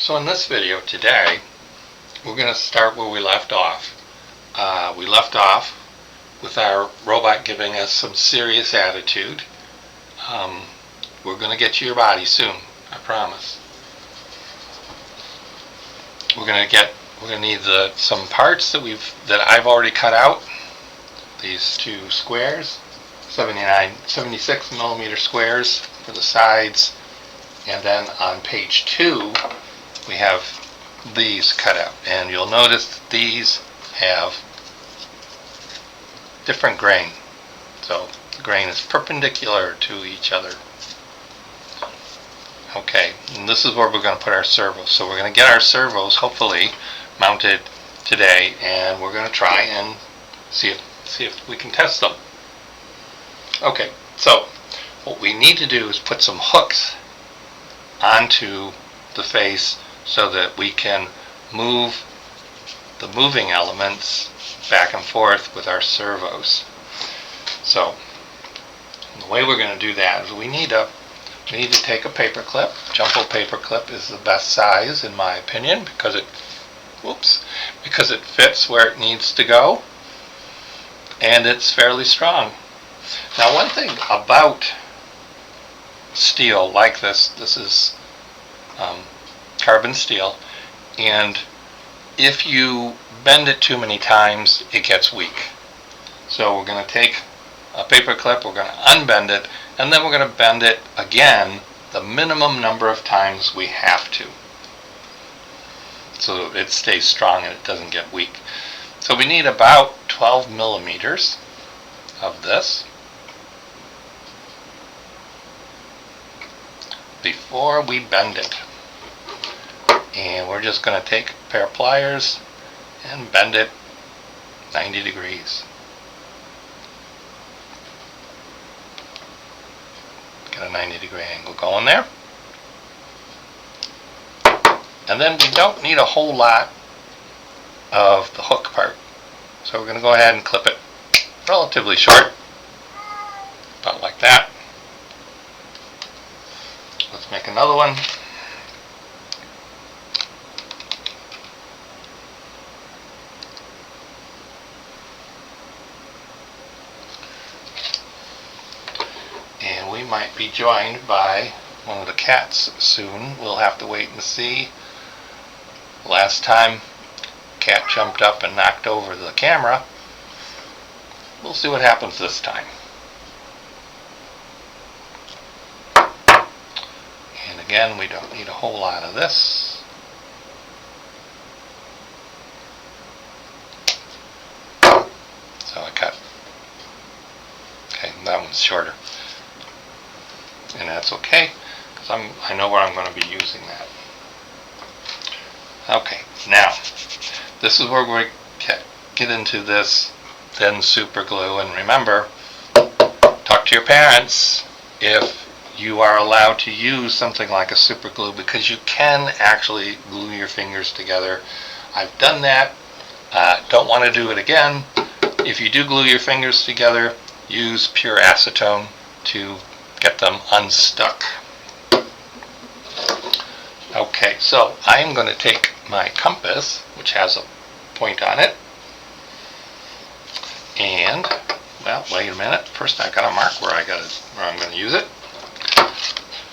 So in this video today, we're going to start where we left off. We left off with our robot giving us some serious attitude. We're going to get to your body soon, I promise. We're going to need some parts that I've already cut out. These two squares, 76 millimeter squares for the sides, and then on page 2 we have these cut out, and you'll notice that these have different grain, so the grain is perpendicular to each other. Okay, and this is where we're going to put our servos. So we're going to get our servos hopefully mounted today, and we're going to try and see if we can test them. Okay, so what we need to do is put some hooks onto the face so that we can move the moving elements back and forth with our servos. So the way we're going to do that is we need to take a paper clip. Jumbo paper clip is the best size in my opinion because it fits where it needs to go, and it's fairly strong. Now, one thing about steel like this is carbon steel, and if you bend it too many times it gets weak. So we're going to take a paper clip, we're going to unbend it, and then we're going to bend it again the minimum number of times we have to, so it stays strong and it doesn't get weak. So we need about 12 millimeters of this before we bend it. And we're just going to take a pair of pliers and bend it 90 degrees. Get a 90-degree angle going there. And then we don't need a whole lot of the hook part. So we're going to go ahead and clip it relatively short, about like that. Let's make another one. And we might be joined by one of the cats soon. We'll have to wait and see. Last time, cat jumped up and knocked over the camera. We'll see what happens this time. And again, we don't need a whole lot of this. So I cut. Okay, that one's shorter. And that's okay, because I know where I'm going to be using that. Okay, now this is where we get into this thin super glue, and remember, talk to your parents if you are allowed to use something like a super glue, because you can actually glue your fingers together. I've done that. Don't want to do it again. If you do glue your fingers together, use pure acetone to get them unstuck. Okay, so I am going to take my compass, which has a point on it, and, well, wait a minute. First I've got to mark where I'm going to use it.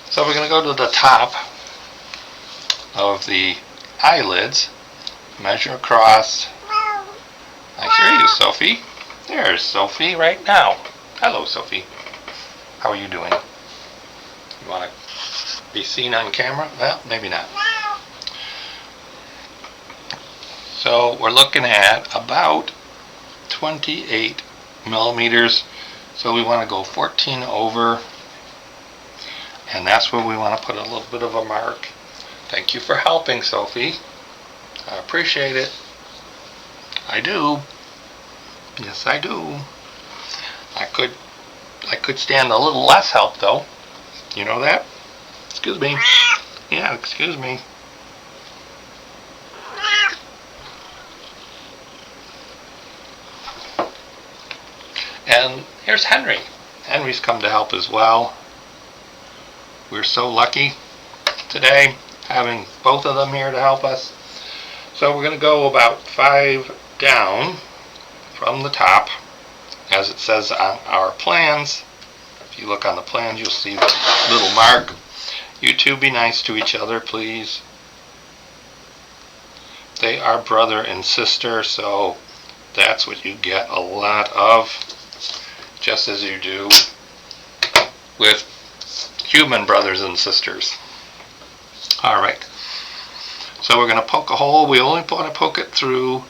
So we're going to go to the top of the eyelids, measure across. I hear you, Sophie. There's Sophie right now. Hello, Sophie. How are you doing? You want to be seen on camera? Well, maybe not. So we're looking at about 28 millimeters. So we want to go 14 over, and that's where we want to put a little bit of a mark. Thank you for helping, Sophie. I appreciate it. I do. Yes, I do. I could stand a little less help though. You know that? Excuse me. Yeah, excuse me. And here's Henry. Henry's come to help as well. We're so lucky today. having both of them here to help us. So we're going to go about 5 down from the top, as it says on our plans. If you look on the plans, you'll see the little mark. You two be nice to each other, please. They are brother and sister, so that's what you get a lot of, just as you do with human brothers and sisters. Alright, so we're going to poke a hole. We only want to poke it through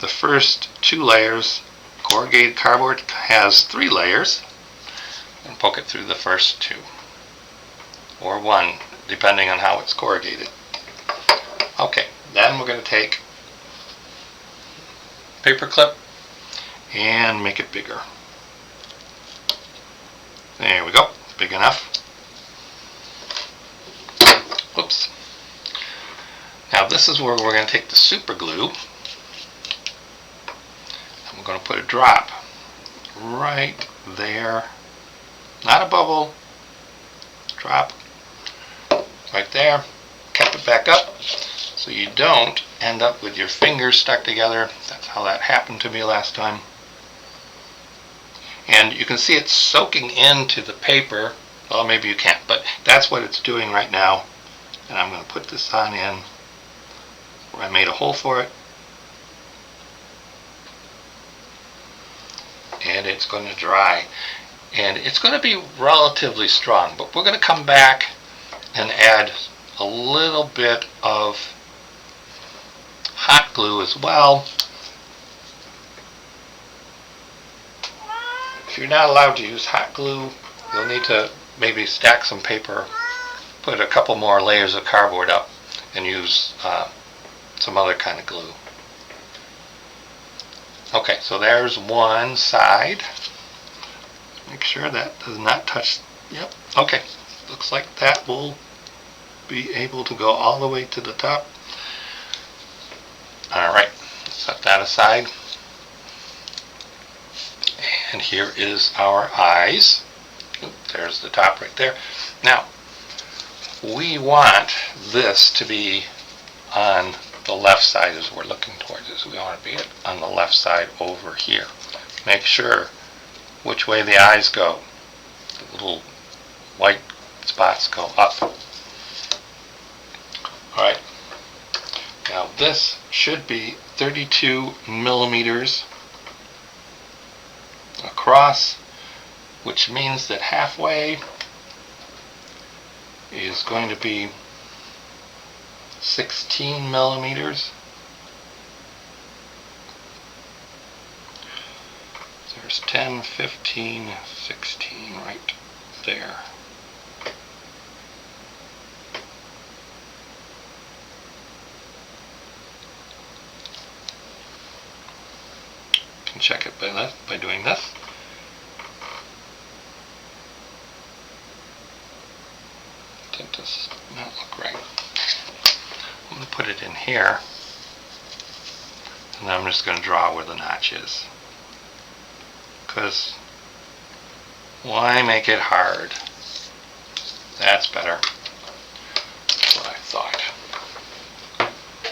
the first 2 layers. Corrugated cardboard has 3 layers. And poke it through the first 2. Or 1, depending on how it's corrugated. Okay, then we're going to take paper clip and make it bigger. There we go, big enough. Oops. Now this is where we're going to take the super glue, and we're going to put a drop right there. Not a bubble, drop right there. Cap it back up so you don't end up with your fingers stuck together. That's how that happened to me last time. And you can see it soaking into the paper. Well, maybe you can't, but that's what it's doing right now. And I'm going to put this on in where I made a hole for it. And it's going to dry. And it's going to be relatively strong, but we're going to come back and add a little bit of hot glue as well. If you're not allowed to use hot glue, you'll need to maybe stack some paper, put a couple more layers of cardboard up, and use some other kind of glue. Okay, so there's one side. Make sure that does not touch. Yep, okay. Looks like that will be able to go all the way to the top. Alright, set that aside. And here is our eyes. Oop, there's the top right there. Now, we want this to be on the left side as we're looking towards this. We want to be on the left side over here. Make sure which way the eyes go. The little white spots go up. Alright, now this should be 32 millimeters across, which means that halfway is going to be 16 millimeters. There's 10, 15, 16 right there. You can check it by doing this. That does not look right. I'm going to put it in here, and I'm just going to draw where the notch is. Because why make it hard? That's better. That's what I thought.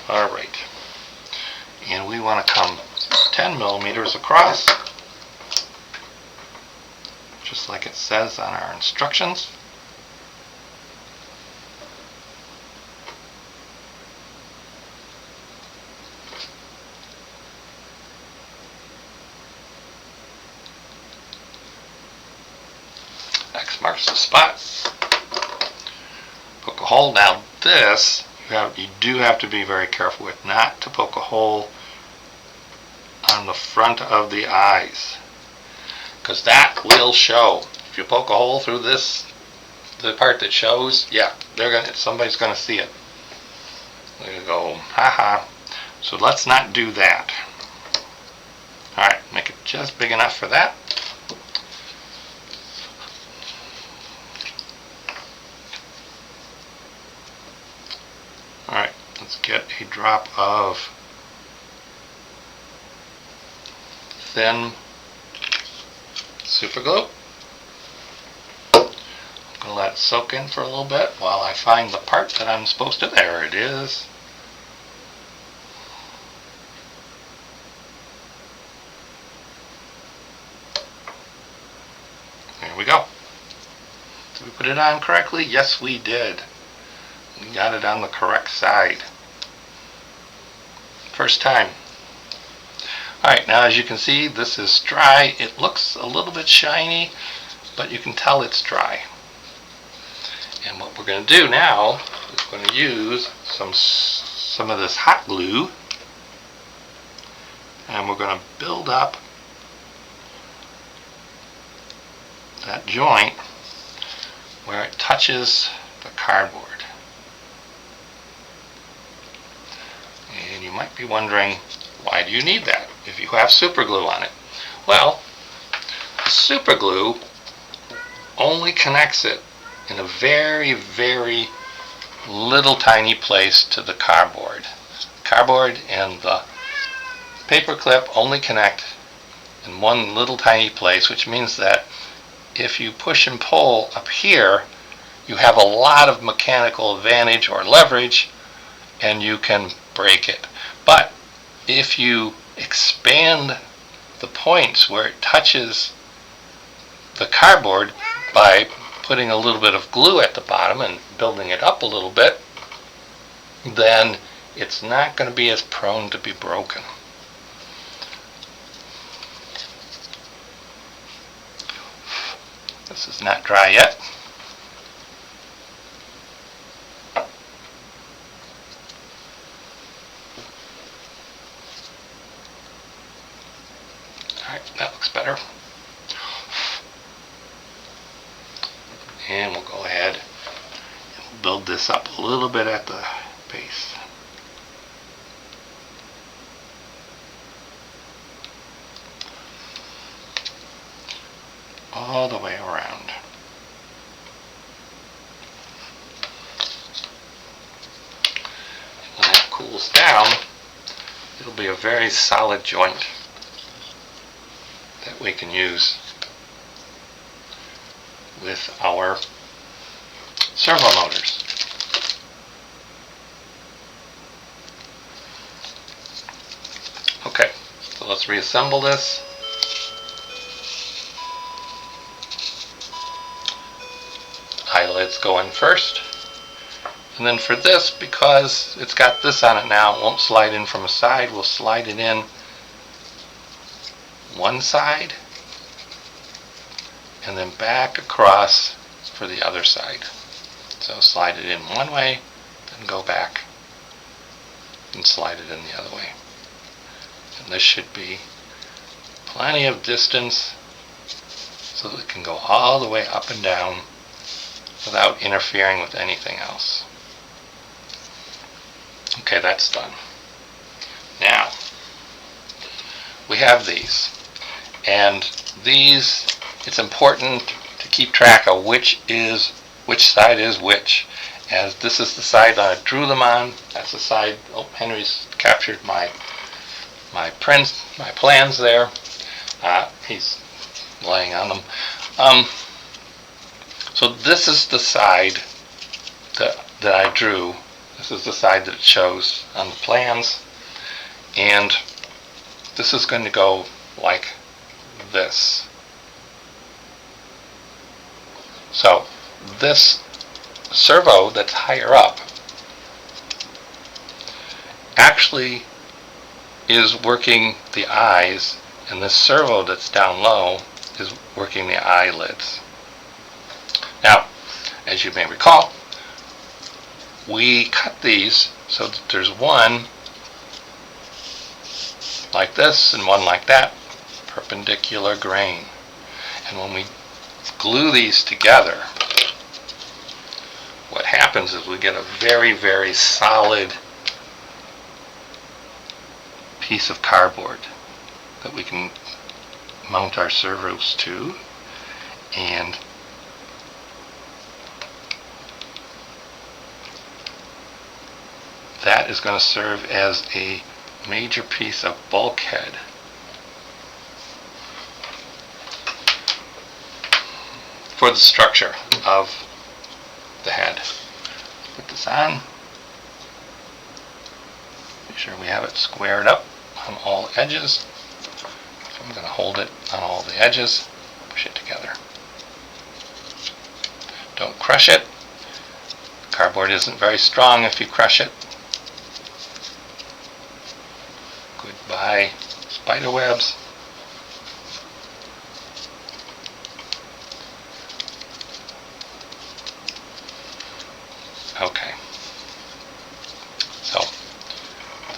Alright. And we want to come 10 millimeters across, just like it says on our instructions. X marks the spot. Poke a hole. Now this, you do have to be very careful with, not to poke a hole on the front of the eyes, because that will show. If you poke a hole through this, the part that shows, yeah, somebody's gonna see it. They're gonna go, haha. So let's not do that. Alright, make it just big enough for that. Alright, let's get a drop of thin super glue. I'm I'm going to let it soak in for a little bit while I find the part that I'm supposed to. There it is. There we go. Did we put it on correctly? Yes, we did. We got it on the correct side. First time. Alright, now as you can see, this is dry. It looks a little bit shiny, but you can tell it's dry. And what we're going to do now is going to use some of this hot glue, and we're going to build up that joint where it touches the cardboard. And you might be wondering, why do you need that if you have super glue on it? Well, super glue only connects it in a very, very little tiny place to the cardboard. Cardboard and the paper clip only connect in one little tiny place, which means that if you push and pull up here, you have a lot of mechanical advantage or leverage, and you can break it. But if you expand the points where it touches the cardboard by putting a little bit of glue at the bottom and building it up a little bit, then it's not going to be as prone to be broken. This is not dry yet. Alright, that looks better. And we'll go ahead and build this up a little bit at the base. All the way around. When that cools down, it'll be a very solid joint that we can use with our servo motors. Okay, so let's reassemble this. Eyelids go in first, and then for this, because it's got this on it now, it won't slide in from a side. We'll slide it in one side and then back across for the other side. So slide it in one way, then go back and slide it in the other way. And this should be plenty of distance so that it can go all the way up and down without interfering with anything else. Okay, that's done. Now, we have these. And these, it's important to keep track of which side is which. As this is the side that I drew them on. That's the side, oh, Henry's captured my plans there. He's laying on them. So this is the side that I drew. This is the side that it shows on the plans. And this is going to go like this. So this servo that's higher up actually is working the eyes, and this servo that's down low is working the eyelids. Now, as you may recall, we cut these so that there's one like this and one like that, perpendicular grain. And when we glue these together, what happens is we get a very, very solid piece of cardboard that we can mount our servos to, and that is going to serve as a major piece of bulkhead for the structure of the head. Put this on. Make sure we have it squared up on all edges. So I'm going to hold it on all the edges, push it together. Don't crush it. Cardboard isn't very strong if you crush it. Goodbye, spider webs. Okay. So,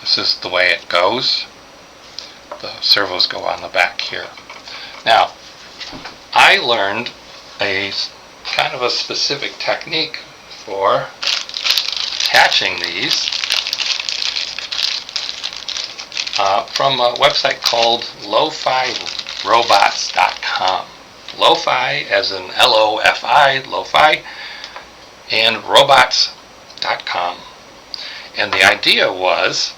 this is the way it goes. The servos go on the back here. Now, I learned a kind of a specific technique for attaching these from a website called lofirobots.com. Lo-fi as in L-O-F-I, lo-fi, and robots.com. And the idea was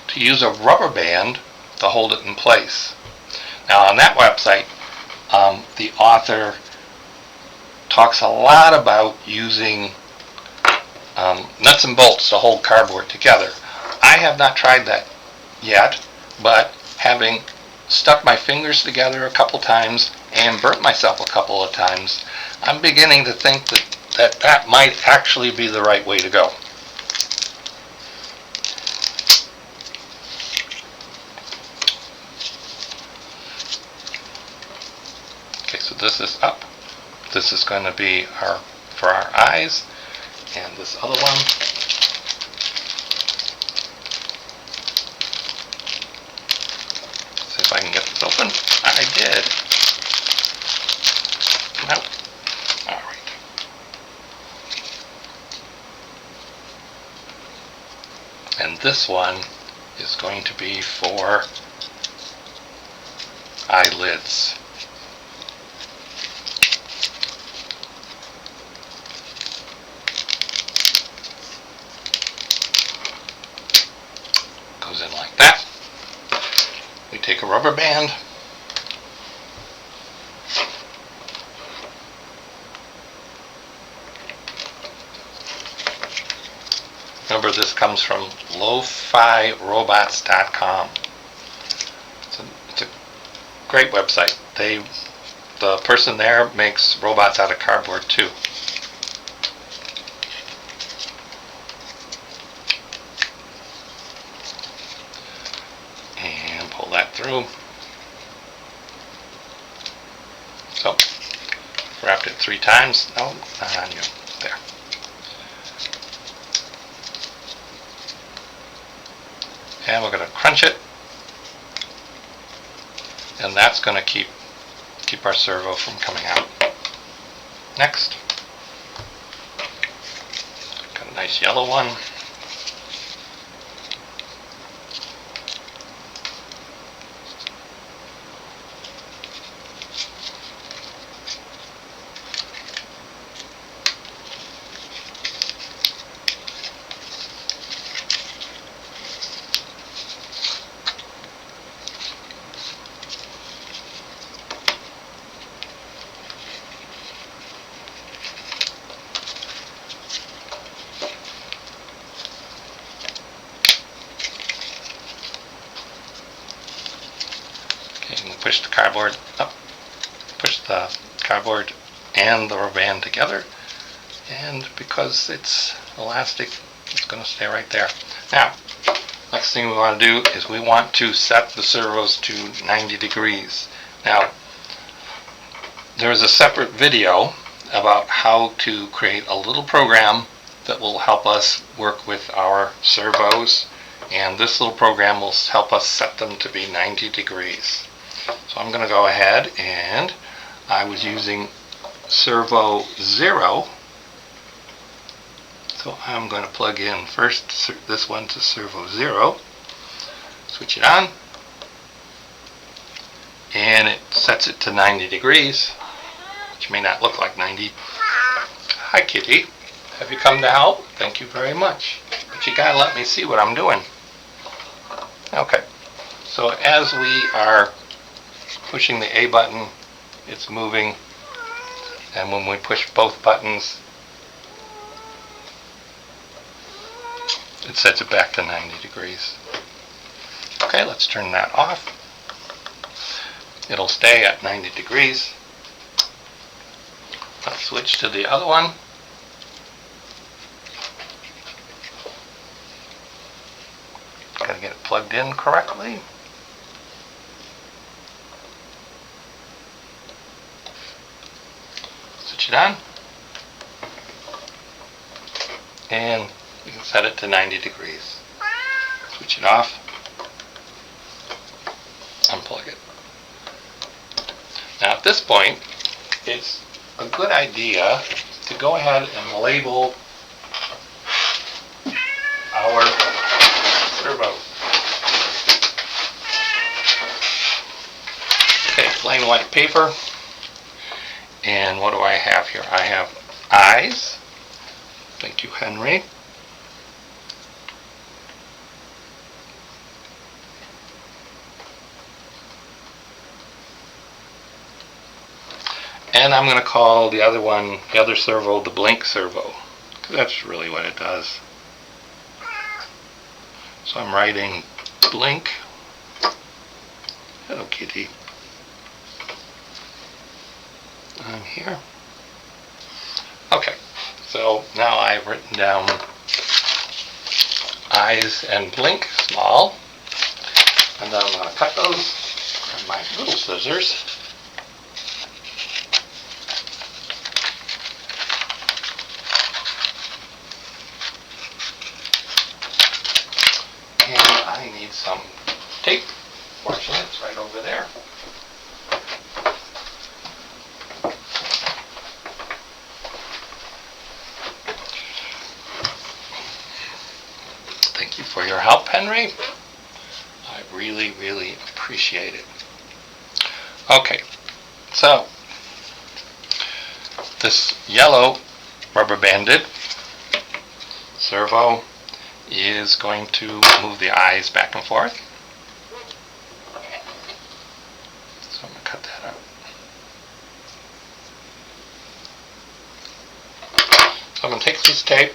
to use a rubber band to hold it in place. Now on that website, the author talks a lot about using nuts and bolts to hold cardboard together. I have not tried that yet, but having stuck my fingers together a couple times and burnt myself a couple of times, I'm beginning to think that might actually be the right way to go. Okay, so this is up. This is going to be for our eyes, and this other one. See if I can get this open. I did. Nope. All right. And this one is going to be for eyelids. Goes in like that. We take a rubber band. Remember, this comes from lofirobots.com. It's a great website. The person there makes robots out of cardboard too. And pull that through. So, wrapped it 3 times. No, not on you. There. And we're going to crunch it, and that's going to keep our servo from coming out. Next, got a nice yellow one. Push the cardboard up, push the cardboard and the rubber band together, and because it's elastic, it's going to stay right there. Now, next thing we want to do is we want to set the servos to 90 degrees. Now, there's a separate video about how to create a little program that will help us work with our servos, and this little program will help us set them to be 90 degrees. So I'm going to go ahead, and I was using servo 0. So I'm going to plug in first this one to servo 0. Switch it on. And it sets it to 90 degrees, which may not look like 90. Hi, kitty. Have you come to help? Thank you very much. But you gotta let me see what I'm doing. Okay. So as we are pushing the A button, it's moving, and when we push both buttons, it sets it back to 90 degrees. Okay, let's turn that off. It'll stay at 90 degrees. Let's switch to the other one. Gotta get it plugged in correctly. Switch it on. And we can set it to 90 degrees. Switch it off. Unplug it. Now at this point, it's a good idea to go ahead and label our servo. Okay, plain white paper. And what do I have here? I have eyes. Thank you, Henry. And I'm going to call the other one, the other servo, the blink servo, because that's really what it does. So I'm writing blink. Hello, kitty. On here. Okay, so now I've written down eyes and blink, small. And then I'm going to cut those with my little scissors. I need some tape. Fortunately, it's right over there. Thank you for your help, Henry. I really, really appreciate it. Okay, so this yellow rubber banded servo is going to move the eyes back and forth. So I'm going to cut that out. So I'm going to take this tape,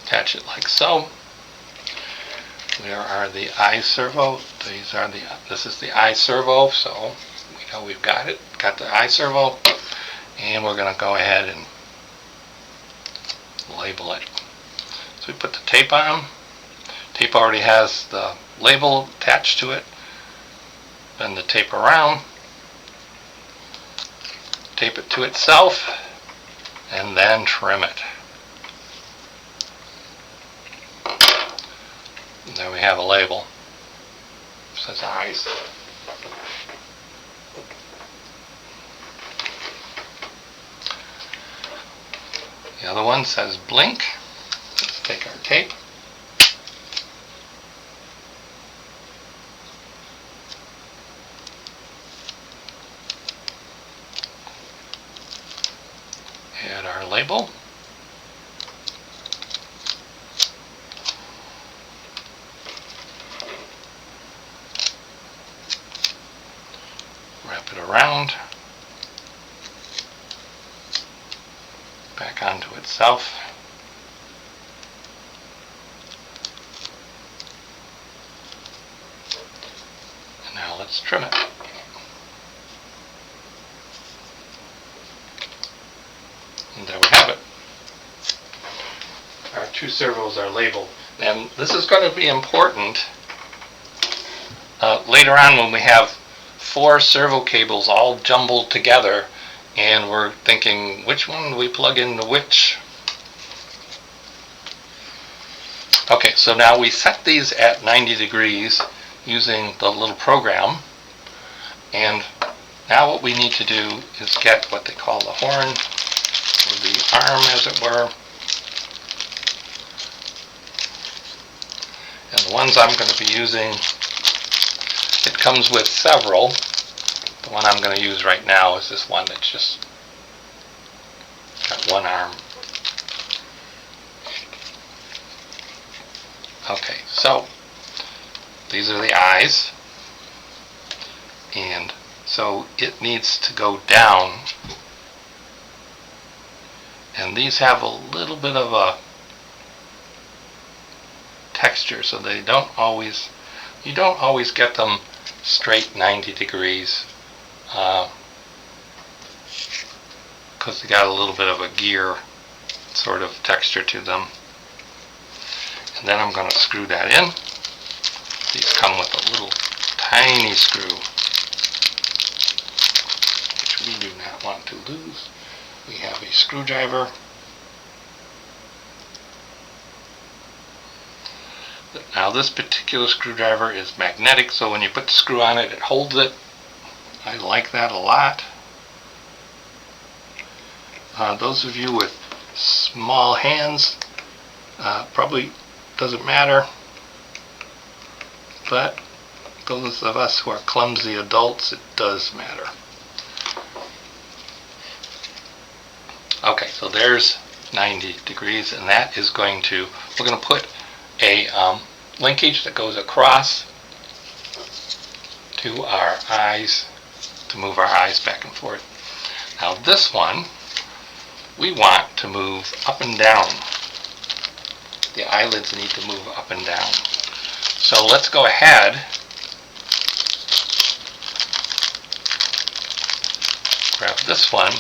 attach it like so. There are the eye servo. This is the eye servo, so we know we've got it. Got the eye servo. And we're going to go ahead and label it. So we put the tape on. Tape already has the label attached to it. Bend the tape around. Tape it to itself. And then trim it. And there we have a label. It says eyes. The other one says blink. Let's take our tape. Add our label. Wrap it around. Back onto itself. And now let's trim it. And there we have it. Our two servos are labeled. And this is going to be important later on when we have 4 servo cables all jumbled together. And we're thinking, which one do we plug into which? Okay, so now we set these at 90 degrees using the little program. And now what we need to do is get what they call the horn, or the arm as it were. And the ones I'm going to be using, it comes with several. The one I'm going to use right now is this one that's just got one arm. Okay, so these are the eyes, and so it needs to go down And these have a little bit of a texture, so they don't always, you don't always get them straight 90 degrees because they got a little bit of a gear sort of texture to them. And then I'm going to screw that in. These come with a little tiny screw, which we do not want to lose. We have a screwdriver. Now this particular screwdriver is magnetic, so when you put the screw on it, it holds it. I like that a lot. Those of you with small hands, probably doesn't matter, but those of us who are clumsy adults, it does matter. Okay, so there's 90 degrees, and that is going to, we're going to put a linkage that goes across to our eyes to move our eyes back and forth. Now this one, we want to move up and down. The eyelids need to move up and down. So let's go ahead grab this one,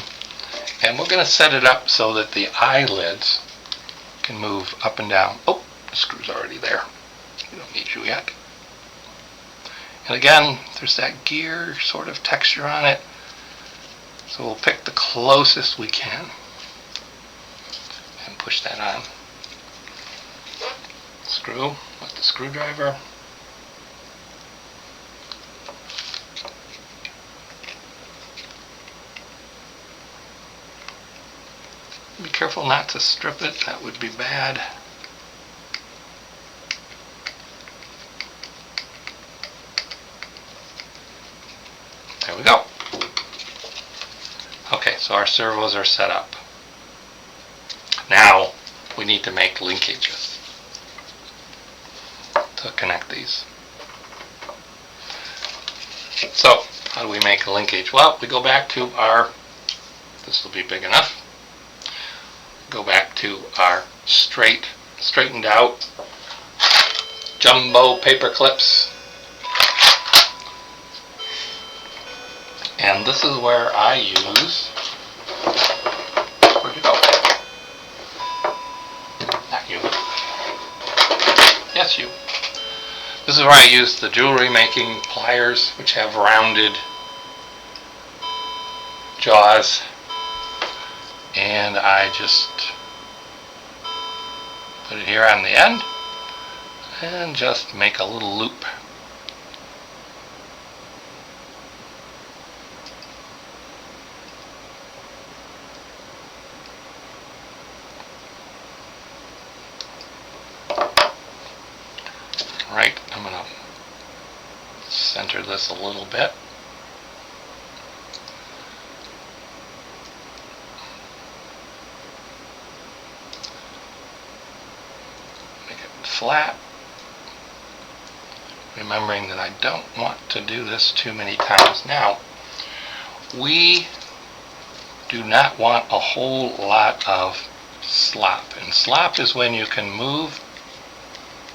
and we're going to set it up so that the eyelids can move up and down. Oh, the screw's already there. We don't need you yet. And again, there's that gear sort of texture on it. So we'll pick the closest we can and push that on. Screw with the screwdriver. Be careful not to strip it, that would be bad. There we go. Okay, so our servos are set up. Now we need to make linkages to connect these. So how do we make a linkage? Well, we go back to our, this will be big enough, go back to our straightened out jumbo paper clips. And this is where I use, where'd you go? Not you. Yes, you. This is where I use the jewelry making pliers, which have rounded jaws. And I just put it here on the end and just make a little loop. Right, I'm going to center this a little bit. Make it flat. Remembering that I don't want to do this too many times. Now, we do not want a whole lot of slop. And slop is when you can move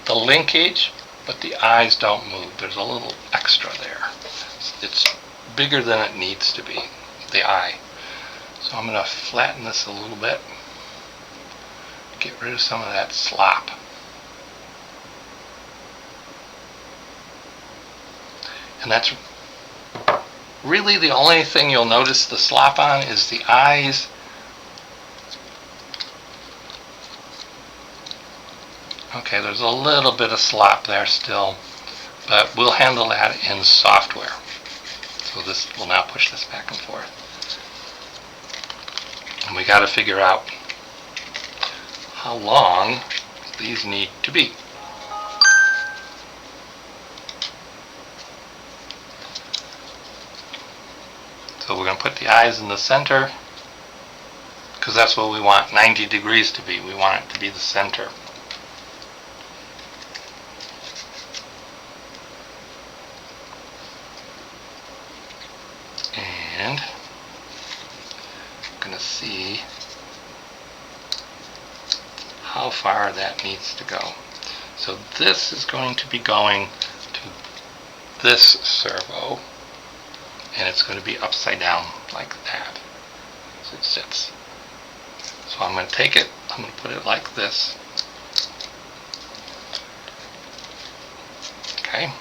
the linkage, but the eyes don't move. There's a little extra there. It's bigger than it needs to be, the eye. So I'm going to flatten this a little bit, get rid of some of that slop. And that's really the only thing you'll notice the slop on is the eyes. Okay, there's a little bit of slop there still, but we'll handle that in software. So this will now push this back and forth. And we got to figure out how long these need to be. So we're going to put the eyes in the center, because that's what we want 90 degrees to be. We want it to be the center. And I'm going to see how far that needs to go. So this is going to be going to this servo, and it's going to be upside down like that as it sits. So I'm going to take it, I'm going to put it like this. Okay.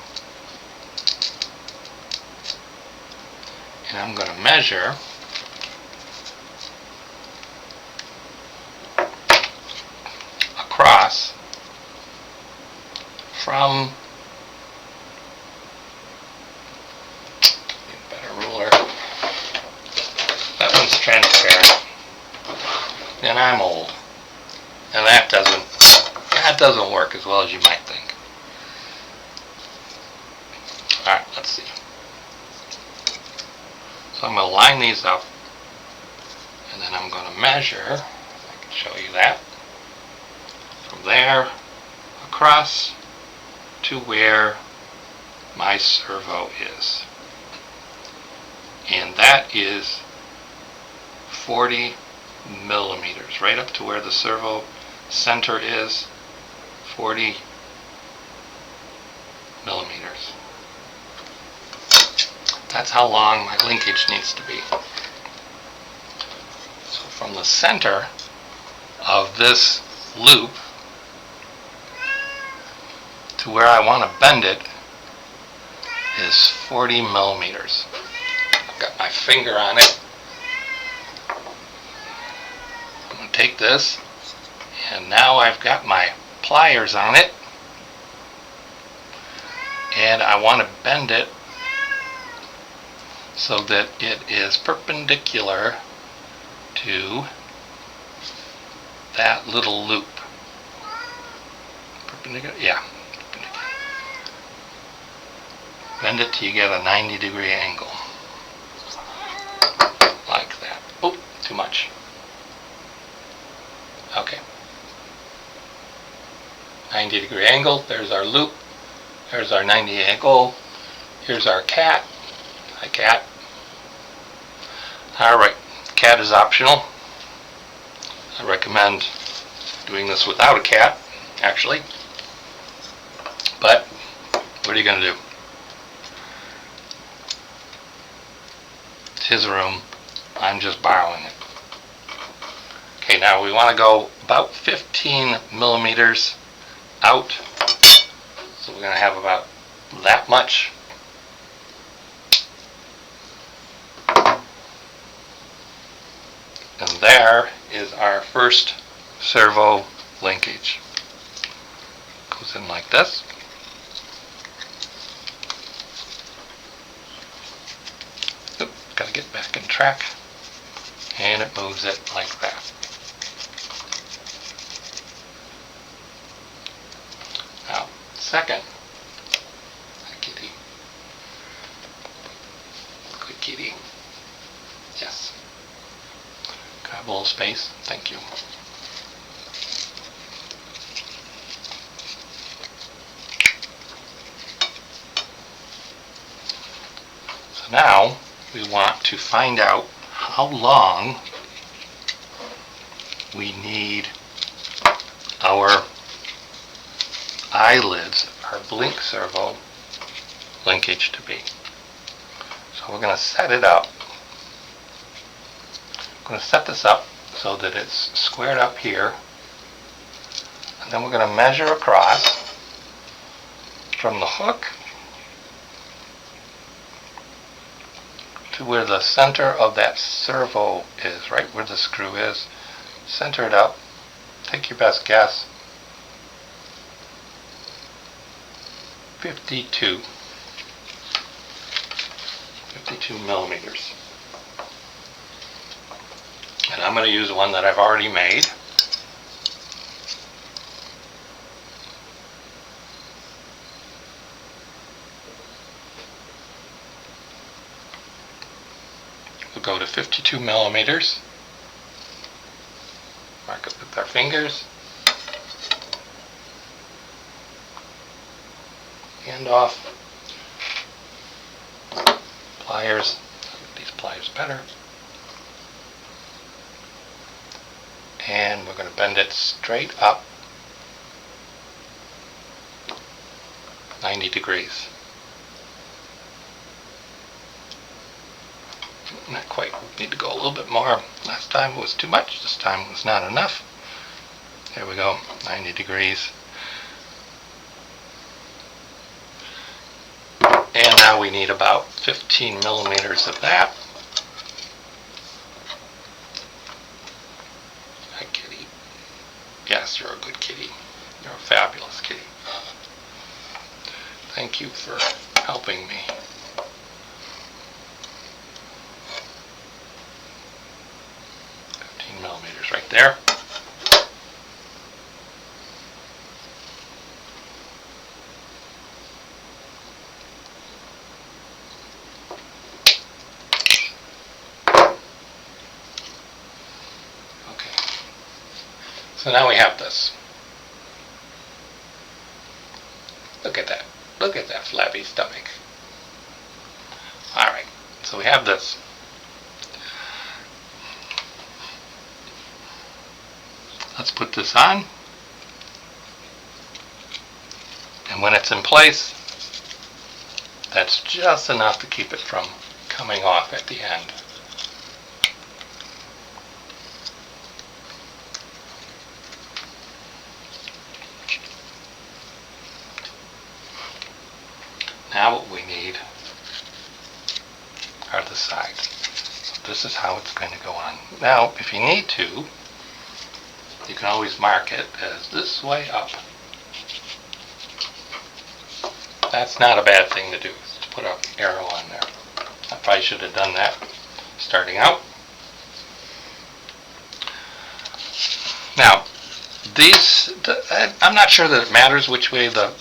And I'm going to measure across from, get a better ruler, that one's transparent, and I'm old, and that doesn't work as well as you might think. Alright, let's see. So I'm going to line these up, and then I'm going to measure, if I can show you that, from there across to where my servo is. And that is 40 millimeters, right up to where the servo center is, 40 millimeters. That's how long my linkage needs to be. So from the center of this loop to where I want to bend it is 40 millimeters. I've got my finger on it. I'm going to take this, and now I've got my pliers on it, and I want to bend it so that it is perpendicular to that little loop. Perpendicular? Yeah. Perpendicular. Bend it till you get a 90-degree angle. Like that. Oh, too much. Okay. 90-degree angle. There's our loop. There's our 90 angle. Here's our cat. Hi, cat. Alright, cat is optional. I recommend doing this without a cat, actually. But, what are you going to do? It's his room. I'm just borrowing it. Okay, now we want to go about 15 millimeters out. So we're going to have about that much. And there is our first servo linkage. Goes in like this. Oop, gotta get back in track. And it moves it like that. Now, second. Hi, kitty. Good kitty. Yes. Grab a little space. Thank you. So now we want to find out how long we need our eyelids, our blink servo linkage to be. So we're going to set it up. I'm going to set this up so that it's squared up here, and then we're going to measure across from the hook to where the center of that servo is, right where the screw is. Center it up. Take your best guess. 52 millimeters. And I'm going to use one that I've already made. We'll go to 52 millimeters. Mark it with our fingers. Hand off. Pliers. These pliers better. and we're going to bend it straight up 90 degrees. Not quite. Need to go a little bit more. Last time it was too much. This time it was not enough. There we go. 90 degrees. And now we need about 15 millimeters of that. Hi, kitty. Yes, you're a good kitty. You're a fabulous kitty. Thank you for helping me. 15 millimeters right there. So now we have this. Look at that. Look at that flabby stomach. Alright, so we have this. Let's put this on. And when it's in place, that's just enough to keep it from coming off at the end. Now what we need are the sides. So this is how it's going to go on. Now, if you need to, you can always mark it as this way up. That's not a bad thing to do, to put an arrow on there. I probably should have done that starting out. Now, I'm not sure that it matters which way the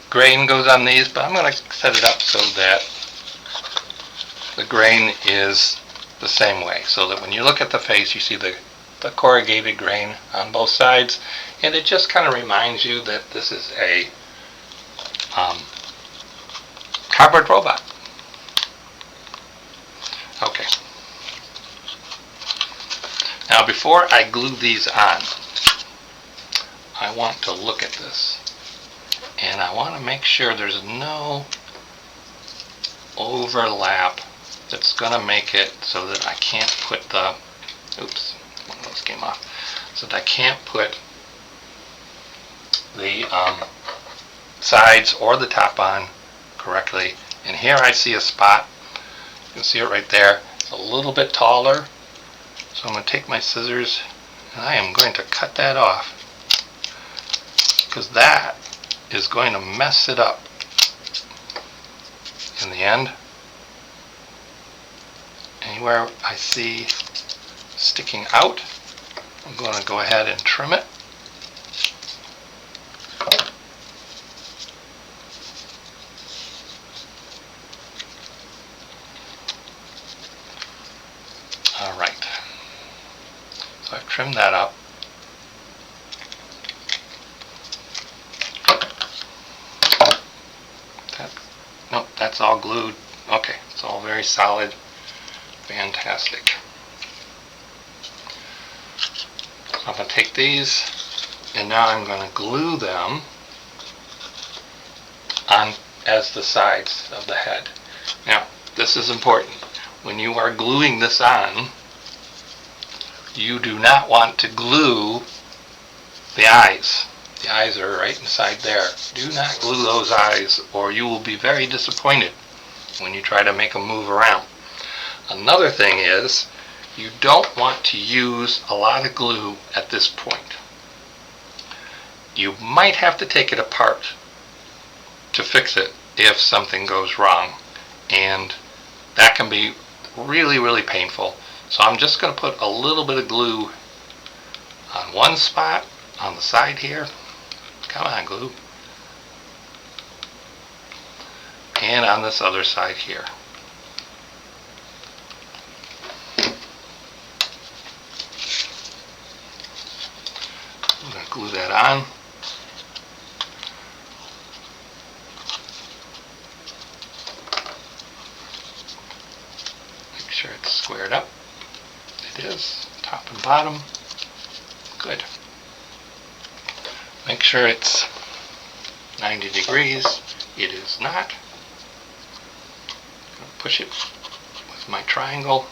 grain goes on these, but I'm going to set it up so that the grain is the same way, so that when you look at the face you see the corrugated grain on both sides, and it just kind of reminds you that this is a cardboard robot. Okay. Now before I glue these on, I want to look at this. And I want to make sure there's no overlap that's going to make it so that I can't put the, oops, one of those came off, so that I can't put the sides or the top on correctly. And here I see a spot. You can see it right there. It's a little bit taller. So I'm going to take my scissors and I am going to cut that off, because that is going to mess it up in the end. Anywhere I see sticking out, I'm going to go ahead and trim it. Alright, so I've trimmed that up. Nope, that's all glued. Okay, it's all very solid. Fantastic. I'm going to take these and now I'm going to glue them on as the sides of the head. Now, this is important. When you are gluing this on, you do not want to glue the eyes. The eyes are right inside there. Do not glue those eyes or you will be very disappointed when you try to make them move around. Another thing is, you don't want to use a lot of glue at this point. You might have to take it apart to fix it if something goes wrong, and that can be really, really painful. So I'm just going to put a little bit of glue on one spot on the side here. Come on, glue. And on this other side here. I'm going to glue that on. Make sure it's squared up. It is, top and bottom. Good. Make sure it's 90 degrees. It is not. Push it with my triangle.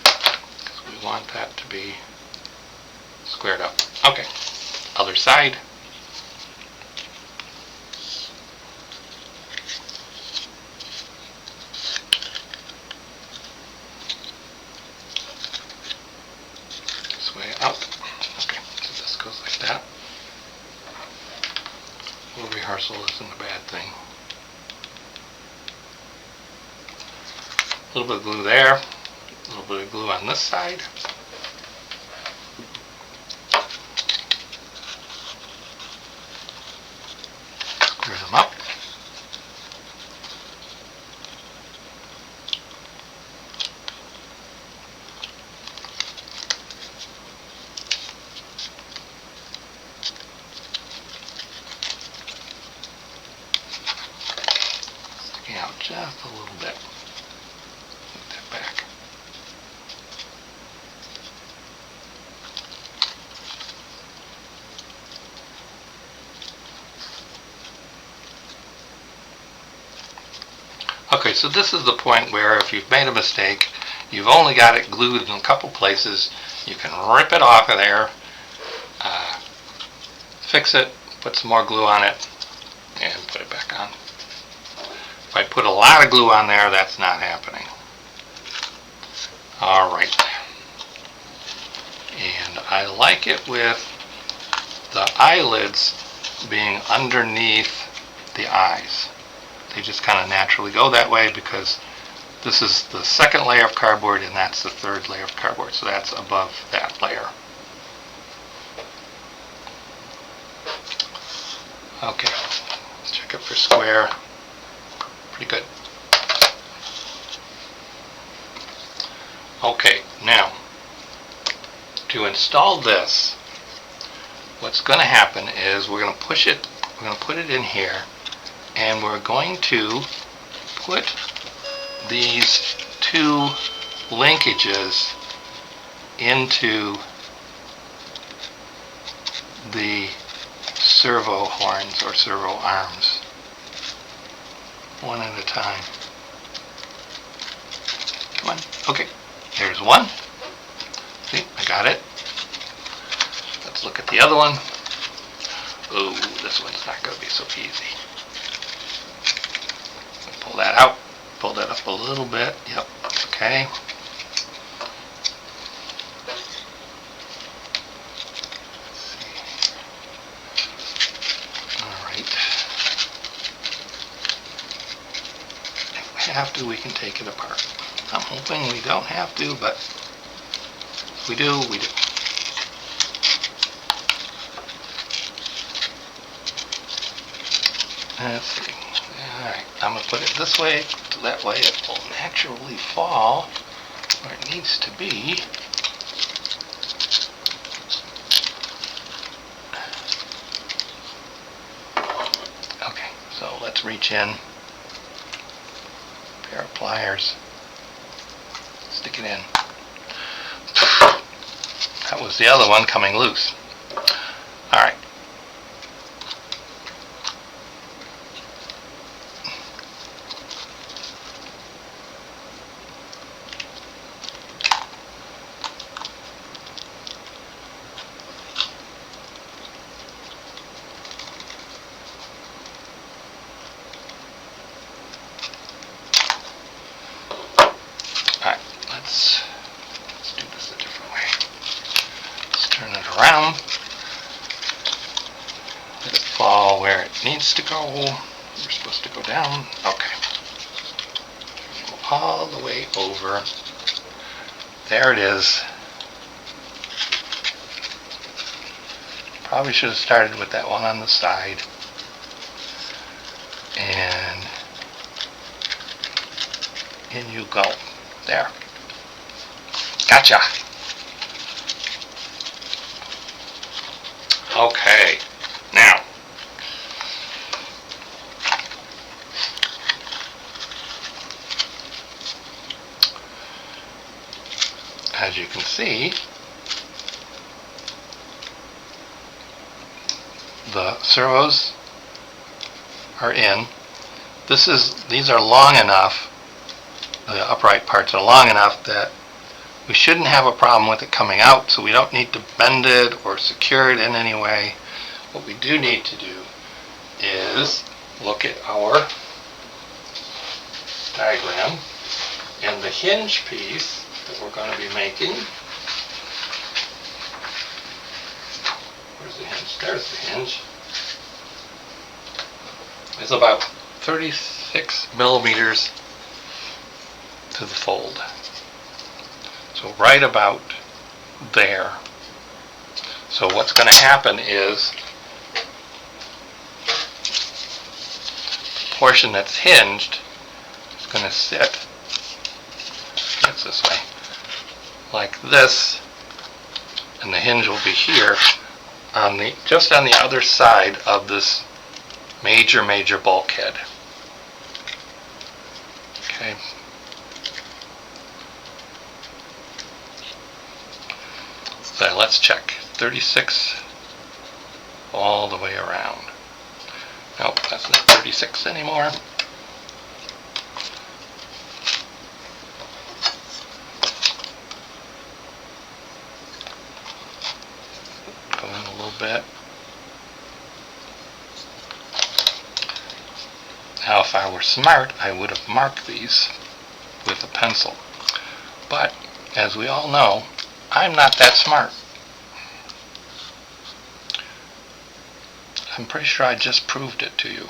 Because we want that to be squared up. Okay, other side. This way up. Okay, so this goes like that. A little rehearsal isn't a bad thing. A little bit of glue there. A little bit of glue on this side. Square them up. Sticking out just a little bit. Move that back. Okay, so this is the point where if you've made a mistake, you've only got it glued in a couple places, you can rip it off of there, fix it, put some more glue on it, and put it back on. If I put a lot of glue on there, that's not happening. Alright. And I like it with the eyelids being underneath the eyes. They just kind of naturally go that way because this is the second layer of cardboard and that's the third layer of cardboard. So that's above that layer. Okay, check it for square. Pretty good. Okay, now to install this, what's going to happen is we're going to push it, we're going to put it in here, and we're going to put these two linkages into the servo horns or servo arms, one at a time. Come on, okay, there's one. See, I got it. Let's look at the other one. Oh, this one's not going to be so easy. Pull that out, pull that up a little bit. Yep, okay. Have to, we can take it apart. I'm hoping we don't have to, but if we do, we do. Let's see. Alright, I'm going to put it this way, so that way it will naturally fall where it needs to be. Okay, so let's reach in. Pair of pliers, stick it in. That was the other one coming loose. Alright. Let's do this a different way. Let's turn it around. Let it fall where it needs to go. We're supposed to go down. Okay. Go all the way over. There it is. Probably should have started with that one on the side. And in you go. There. Gotcha. Okay. Now, as you can see, the servos are in. These are long enough, the upright parts are long enough that we shouldn't have a problem with it coming out, so we don't need to bend it or secure it in any way. What we do need to do is look at our diagram and the hinge piece that we're going to be making. Where's the hinge? There's the hinge. It's about 36 millimeters to the fold. So right about there. So what's going to happen is the portion that's hinged is going to sit, it's this way, like this, and the hinge will be here on the just on the other side of this major bulkhead. Okay. So let's check. 36 all the way around. Nope, that's not 36 anymore. Go in a little bit. Now if I were smart, I would have marked these with a pencil. But as we all know, I'm not that smart. I'm pretty sure I just proved it to you.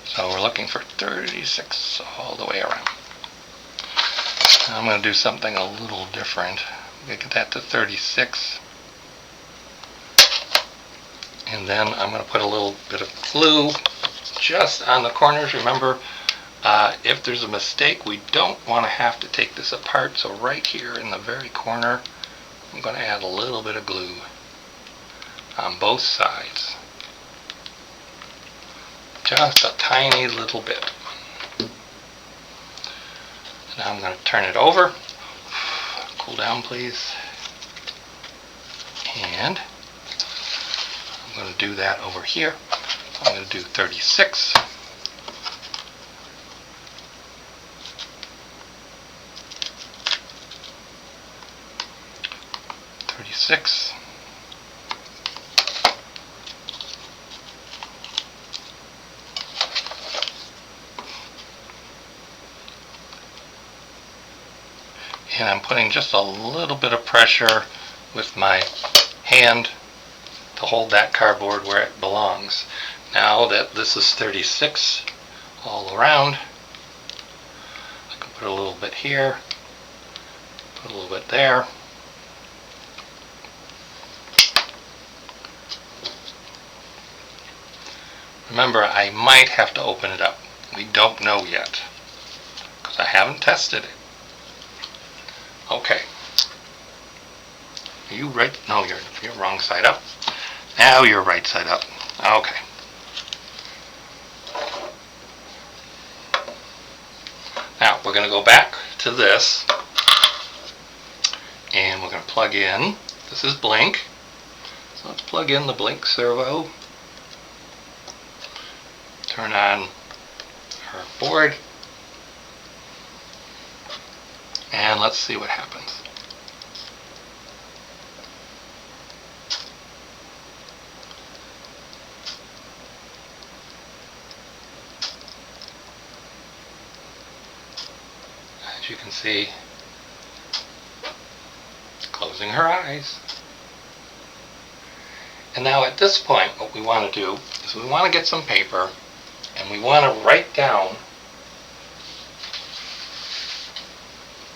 So we're looking for 36 all the way around. Now I'm going to do something a little different. I'm going to get that to 36. And then I'm going to put a little bit of glue just on the corners. Remember, if there's a mistake, we don't want to have to take this apart. So right here in the very corner, I'm going to add a little bit of glue on both sides. Just a tiny little bit. Now I'm going to turn it over. Cool down, please. And I'm going to do that over here. I'm going to do 36. 36. And I'm putting just a little bit of pressure with my hand to hold that cardboard where it belongs. Now that this is 36 all around, I can put a little bit here, put a little bit there. Remember, I might have to open it up. We don't know yet, because I haven't tested it. Okay. Are you right? No, you're wrong side up. Now you're right side up. Okay. Now we're going to go back to this, and we're going to plug in. This is blink. So let's plug in the blink servo. Turn on our board, and let's see what happens. As you can see, closing her eyes. And now at this point, what we want to do is we want to get some paper, and we want to write down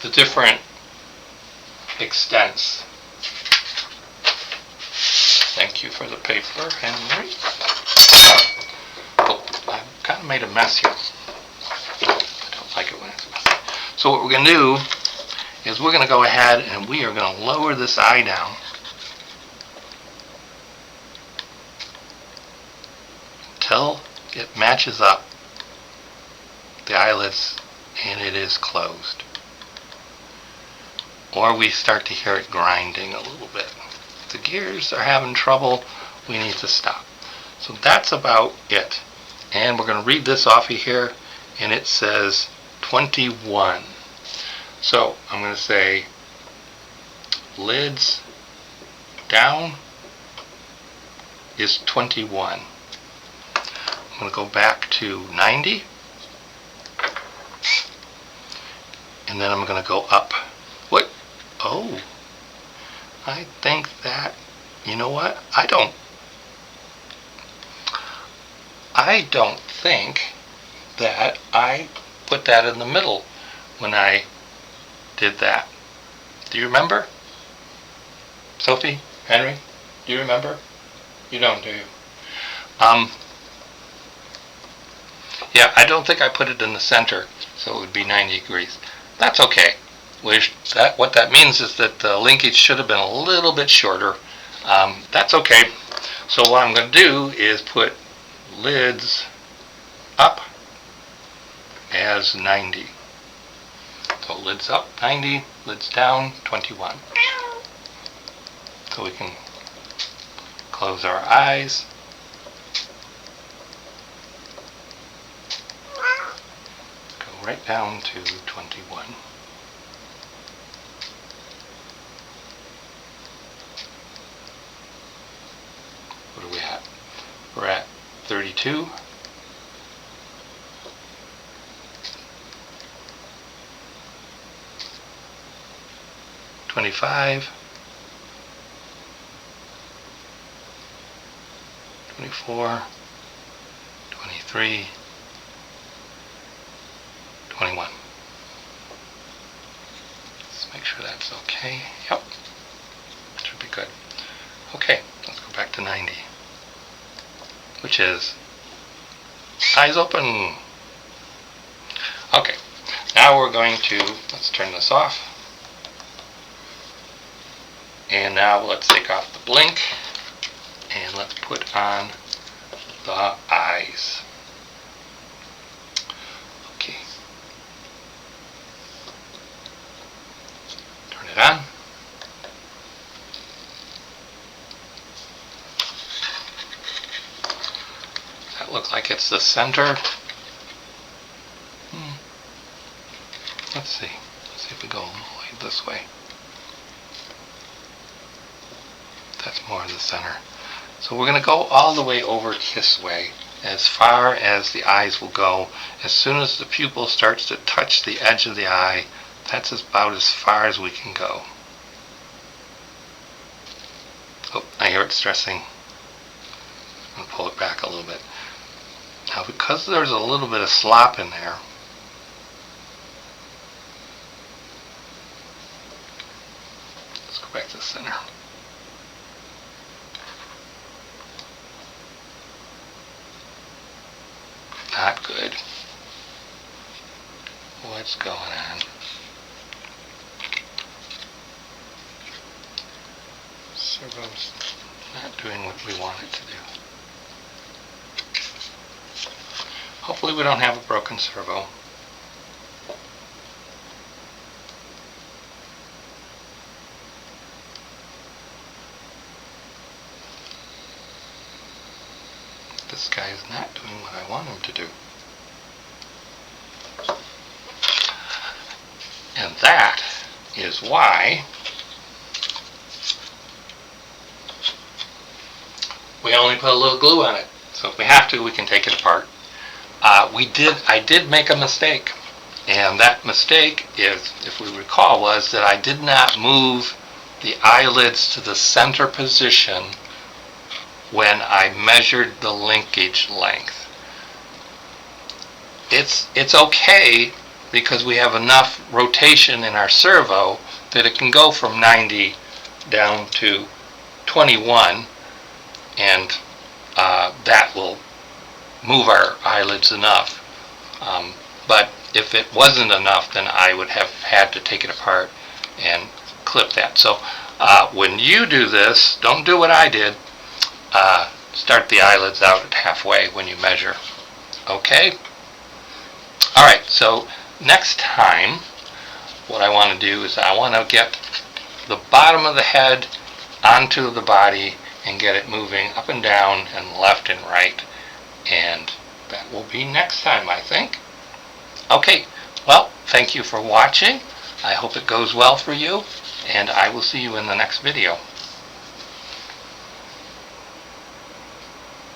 the different extents. Thank you for the paper, Henry. Oh, I've kind of made a mess here. I don't like it when it's messy. So what we're going to do is we're going to go ahead and we are going to lower this eye down until it matches up the eyelids and it is closed. Or we start to hear it grinding a little bit. If the gears are having trouble, we need to stop. So that's about it. And we're going to read this off of here, and it says 21. So I'm going to say lids down is 21. I'm going to go back to 90, and then I'm going to go up. What? Oh, I think that, you know what? I don't think that I put that in the middle when I did that. Do you remember? Sophie? Henry? Do you remember? You don't, do you? Yeah, I don't think I put it in the center, so it would be 90 degrees. That's okay. What that means is that the linkage should have been a little bit shorter. That's okay. So what I'm going to do is put lids up as 90. So lids up 90, lids down 21. So we can close our eyes. Go right down to 21. What are we at? We're at 32. 25. 24. 23. 21. Let's make sure that's okay. Yep. Should be good. Okay, let's go back to 90. Which is eyes open. Okay, now we're going to, let's turn this off. And now let's take off the blink and let's put on the eyes. Okay. Turn it on. That looks like it's the center. Let's see. Let's see if we go all the way this way. That's more of the center. So we're going to go all the way over this way, as far as the eyes will go. As soon as the pupil starts to touch the edge of the eye, that's about as far as we can go. Oh, I hear it stressing. I'm going to pull it back a little bit. Now, because there's a little bit of slop in there, let's go back to the center. Not good. What's going on? Servos not doing what we want it to do. Hopefully we don't have a broken servo. This guy is not doing what I want him to do. And that is why we only put a little glue on it. So if we have to, we can take it apart. I did make a mistake. And that mistake, if we recall, was that I did not move the eyelids to the center position when I measured the linkage length. It's okay because we have enough rotation in our servo that it can go from 90 down to 21, and that will move our eyelids enough. But if it wasn't enough, then I would have had to take it apart and clip that. So when you do this, don't do what I did. Start the eyelids out at halfway when you measure. Okay? Alright, so next time what I want to do is I want to get the bottom of the head onto the body and get it moving up and down and left and right, and that will be next time, I think. Okay, well, thank you for watching. I hope it goes well for you, and I will see you in the next video.